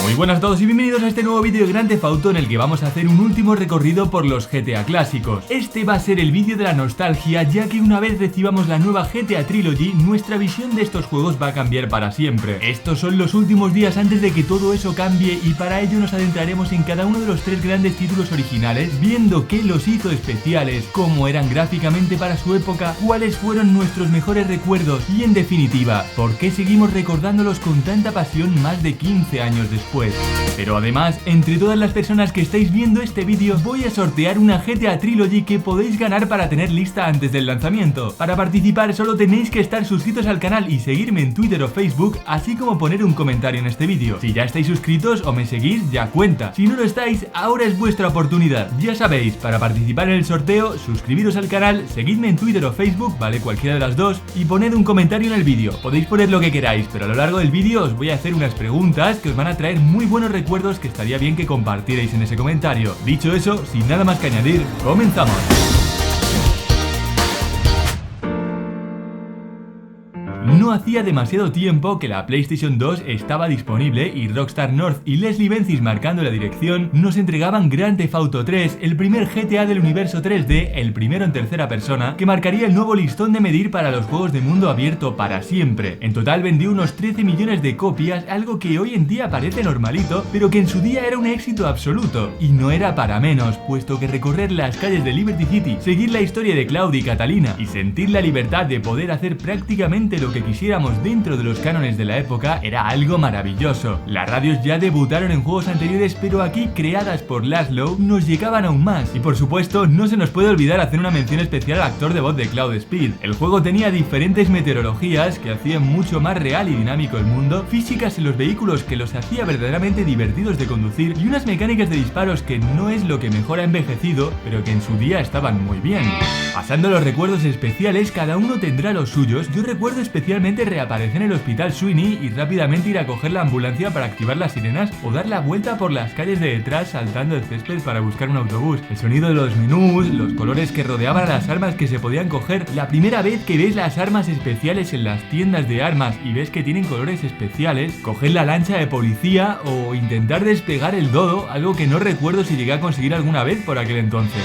Muy buenas a todos y bienvenidos a este nuevo vídeo de Grand Theft Auto en el que vamos a hacer un último recorrido por los GTA clásicos. Este va a ser el vídeo de la nostalgia, ya que una vez recibamos la nueva GTA Trilogy, nuestra visión de estos juegos va a cambiar para siempre. Estos son los últimos días antes de que todo eso cambie y para ello nos adentraremos en cada uno de los tres grandes títulos originales, viendo qué los hizo especiales, cómo eran gráficamente para su época, cuáles fueron nuestros mejores recuerdos y en definitiva, por qué seguimos recordándolos con tanta pasión más de 15 años después. Pero además, entre todas las personas que estáis viendo este vídeo, voy a sortear una GTA Trilogy que podéis ganar para tener lista antes del lanzamiento. Para participar solo tenéis que estar suscritos al canal y seguirme en Twitter o Facebook, así como poner un comentario en este vídeo. Si ya estáis suscritos o me seguís, ya cuenta. Si no lo estáis, ahora es vuestra oportunidad. Ya sabéis, para participar en el sorteo, suscribiros al canal, seguidme en Twitter o Facebook, vale, cualquiera de las dos, y poned un comentario en el vídeo. Podéis poner lo que queráis, pero a lo largo del vídeo os voy a hacer unas preguntas que os van a traer muy buenos recuerdos que estaría bien que compartierais en ese comentario. Dicho eso, sin nada más que añadir, comenzamos. No hacía demasiado tiempo que la PlayStation 2 estaba disponible y Rockstar North y Leslie Benzies marcando la dirección nos entregaban Grand Theft Auto 3, el primer GTA del universo 3D, el primero en tercera persona, que marcaría el nuevo listón de medir para los juegos de mundo abierto para siempre. En total vendió unos 13 millones de copias, algo que hoy en día parece normalito, pero que en su día era un éxito absoluto. Y no era para menos, puesto que recorrer las calles de Liberty City, seguir la historia de Cloud y Catalina y sentir la libertad de poder hacer prácticamente lo que quisiéramos dentro de los cánones de la época era algo maravilloso. Las radios ya debutaron en juegos anteriores, pero aquí, creadas por Laszlo, nos llegaban aún más. Y por supuesto, no se nos puede olvidar hacer una mención especial al actor de voz de Cloud Speed. El juego tenía diferentes meteorologías que hacían mucho más real y dinámico el mundo, físicas en los vehículos que los hacía verdaderamente divertidos de conducir y unas mecánicas de disparos que no es lo que mejor ha envejecido, pero que en su día estaban muy bien. Pasando a los recuerdos especiales, cada uno tendrá los suyos. Yo recuerdo especialmente reaparecer en el hospital Sweeney y rápidamente ir a coger la ambulancia para activar las sirenas o dar la vuelta por las calles de detrás saltando el césped para buscar un autobús. El sonido de los menús, los colores que rodeaban a las armas que se podían coger, la primera vez que ves las armas especiales en las tiendas de armas y ves que tienen colores especiales, coger la lancha de policía o intentar despegar el dodo, algo que no recuerdo si llegué a conseguir alguna vez por aquel entonces.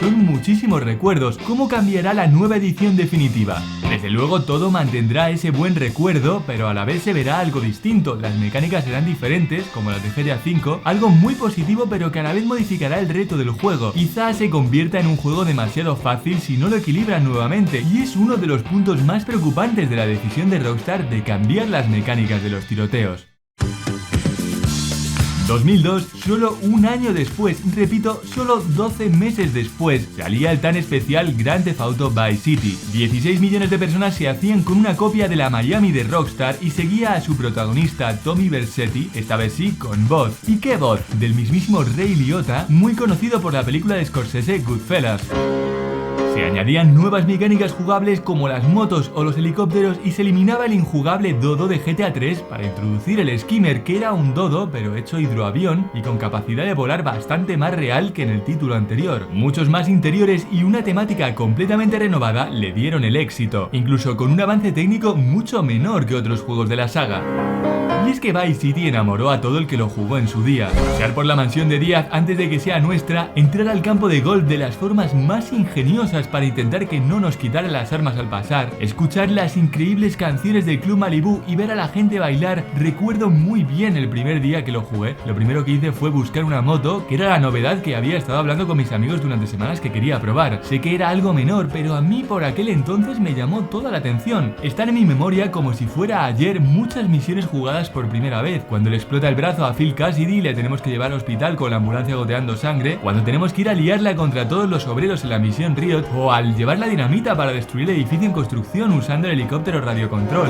Son muchísimos recuerdos. ¿Cómo cambiará la nueva edición definitiva? Desde luego todo mantendrá ese buen recuerdo, pero a la vez se verá algo distinto. Las mecánicas serán diferentes, como las de GTA V, algo muy positivo pero que a la vez modificará el reto del juego. Quizás se convierta en un juego demasiado fácil si no lo equilibran nuevamente, y es uno de los puntos más preocupantes de la decisión de Rockstar de cambiar las mecánicas de los tiroteos. 2002, solo un año después, repito, solo 12 meses después, salía el tan especial Grand Theft Auto Vice City. 16 millones de personas se hacían con una copia de la Miami de Rockstar y seguía a su protagonista Tommy Vercetti, esta vez sí con voz. ¿Y qué voz? Del mismísimo Ray Liotta, muy conocido por la película de Scorsese Goodfellas. Se añadían nuevas mecánicas jugables como las motos o los helicópteros y se eliminaba el injugable dodo de GTA 3 para introducir el Skimmer, que era un dodo pero hecho hidroavión y con capacidad de volar bastante más real que en el título anterior. Muchos más interiores y una temática completamente renovada le dieron el éxito, incluso con un avance técnico mucho menor que otros juegos de la saga. Y es que Vice City enamoró a todo el que lo jugó en su día. Pasear por la mansión de Díaz antes de que sea nuestra, entrar al campo de golf de las formas más ingeniosas para intentar que no nos quitaran las armas al pasar, escuchar las increíbles canciones del Club Malibu y ver a la gente bailar. Recuerdo muy bien el primer día que lo jugué. Lo primero que hice fue buscar una moto, que era la novedad que había estado hablando con mis amigos durante semanas que quería probar. Sé que era algo menor, pero a mí por aquel entonces me llamó toda la atención. Están en mi memoria como si fuera ayer muchas misiones jugadas por primera vez, cuando le explota el brazo a Phil Cassidy y le tenemos que llevar al hospital con la ambulancia goteando sangre, cuando tenemos que ir a liarla contra todos los obreros en la misión Riot, o al llevar la dinamita para destruir el edificio en construcción usando el helicóptero radiocontrol.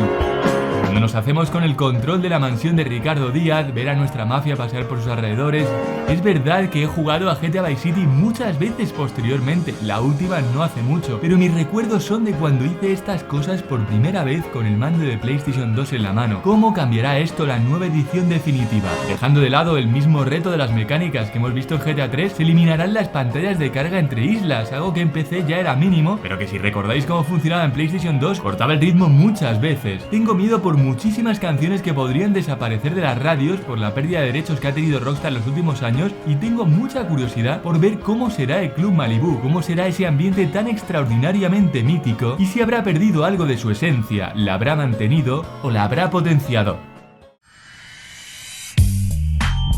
Cuando nos hacemos con el control de la mansión de Ricardo Díaz, ver a nuestra mafia pasear por sus alrededores. Es verdad que he jugado a GTA Vice City muchas veces posteriormente, la última no hace mucho, pero mis recuerdos son de cuando hice estas cosas por primera vez con el mando de PlayStation 2 en la mano. ¿Cómo cambiará esto la nueva edición definitiva? Dejando de lado el mismo reto de las mecánicas que hemos visto en GTA 3, se eliminarán las pantallas de carga entre islas, algo que en PC ya era mínimo, pero que si recordáis cómo funcionaba en PlayStation 2, cortaba el ritmo muchas veces. Tengo miedo por muchísimas canciones que podrían desaparecer de las radios por la pérdida de derechos que ha tenido Rockstar en los últimos años, y tengo mucha curiosidad por ver cómo será el Club Malibu, cómo será ese ambiente tan extraordinariamente mítico, y si habrá perdido algo de su esencia, la habrá mantenido o la habrá potenciado.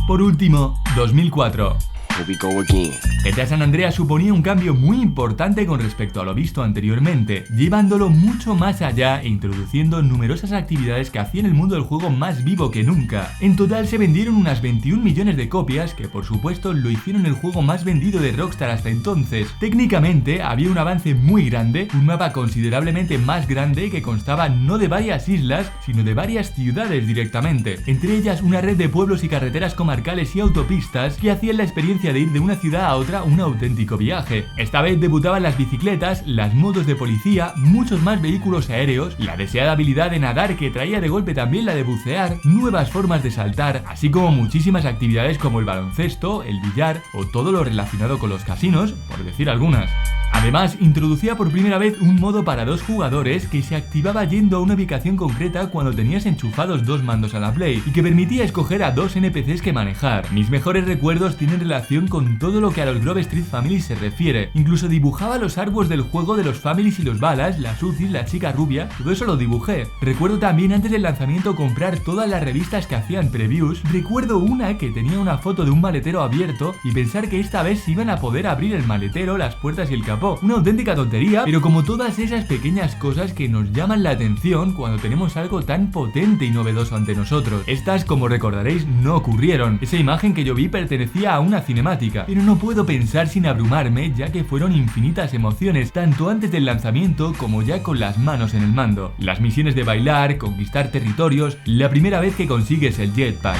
Por último, 2004. Here we go again. GTA San Andreas suponía un cambio muy importante con respecto a lo visto anteriormente, llevándolo mucho más allá e introduciendo numerosas actividades que hacían el mundo del juego más vivo que nunca. En total se vendieron unas 21 millones de copias, que por supuesto lo hicieron el juego más vendido de Rockstar hasta entonces. Técnicamente había un avance muy grande, un mapa considerablemente más grande que constaba no de varias islas, sino de varias ciudades directamente, entre ellas una red de pueblos y carreteras comarcales y autopistas que hacían la experiencia de ir de una ciudad a otra un auténtico viaje. Esta vez debutaban las bicicletas, las motos de policía, muchos más vehículos aéreos, la deseada habilidad de nadar que traía de golpe también la de bucear, nuevas formas de saltar, así como muchísimas actividades como el baloncesto, el billar o todo lo relacionado con los casinos, por decir algunas. Además, introducía por primera vez un modo para 2 jugadores que se activaba yendo a una ubicación concreta cuando tenías enchufados 2 mandos a la Play y que permitía escoger a 2 NPCs que manejar. Mis mejores recuerdos tienen relación con todo lo que a los Grove Street Families se refiere. Incluso dibujaba los árboles del juego de los Families y los Balas, las UCIs, la chica rubia, todo eso lo dibujé. Recuerdo también antes del lanzamiento comprar todas las revistas que hacían previews. Recuerdo una que tenía una foto de un maletero abierto y pensar que esta vez se iban a poder abrir el maletero, las puertas y el capó. Una auténtica tontería, pero como todas esas pequeñas cosas que nos llaman la atención cuando tenemos algo tan potente y novedoso ante nosotros. Estas, como recordaréis, no ocurrieron. Esa imagen que yo vi pertenecía a una cinemática, pero no puedo pensar sin abrumarme, ya que fueron infinitas emociones, tanto antes del lanzamiento como ya con las manos en el mando. Las misiones de bailar, conquistar territorios, la primera vez que consigues el jetpack.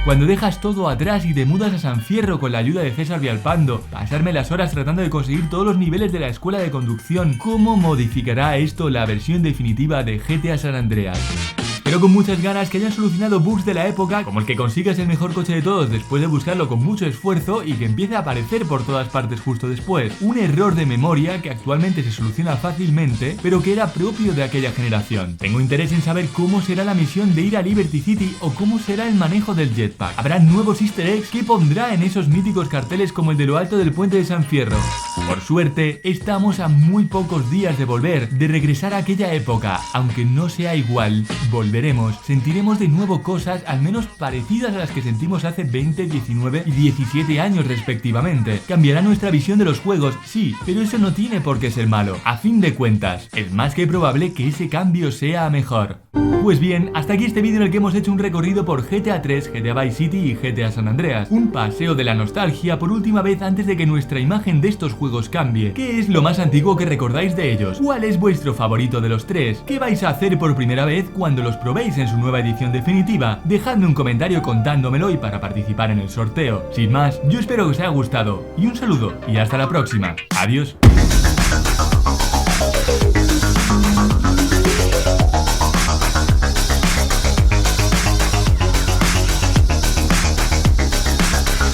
Cuando dejas todo atrás y te mudas a San Fierro con la ayuda de César Villalpando, pasarme las horas tratando de conseguir todos los niveles de la escuela de conducción, ¿cómo modificará esto la versión definitiva de GTA San Andreas? Pero con muchas ganas que hayan solucionado bugs de la época, como el que consigas el mejor coche de todos después de buscarlo con mucho esfuerzo y que empiece a aparecer por todas partes justo después. Un error de memoria que actualmente se soluciona fácilmente, pero que era propio de aquella generación. Tengo interés en saber cómo será la misión de ir a Liberty City o cómo será el manejo del jetpack. ¿Habrá nuevos easter eggs que pondrá en esos míticos carteles como el de lo alto del puente de San Fierro? Por suerte, estamos a muy pocos días de volver, de regresar a aquella época. Aunque no sea igual, volveremos, sentiremos de nuevo cosas al menos parecidas a las que sentimos hace 20, 19 y 17 años respectivamente. Cambiará nuestra visión de los juegos, sí, pero eso no tiene por qué ser malo. A fin de cuentas, es más que probable que ese cambio sea a mejor. Pues bien, hasta aquí este vídeo en el que hemos hecho un recorrido por GTA 3, GTA Vice City y GTA San Andreas. Un paseo de la nostalgia por última vez antes de que nuestra imagen de estos juegos cambie. ¿Qué es lo más antiguo que recordáis de ellos? ¿Cuál es vuestro favorito de los 3? ¿Qué vais a hacer por primera vez cuando los probéis en su nueva edición definitiva? Dejadme un comentario contándomelo y para participar en el sorteo. Sin más, yo espero que os haya gustado y un saludo y hasta la próxima. Adiós.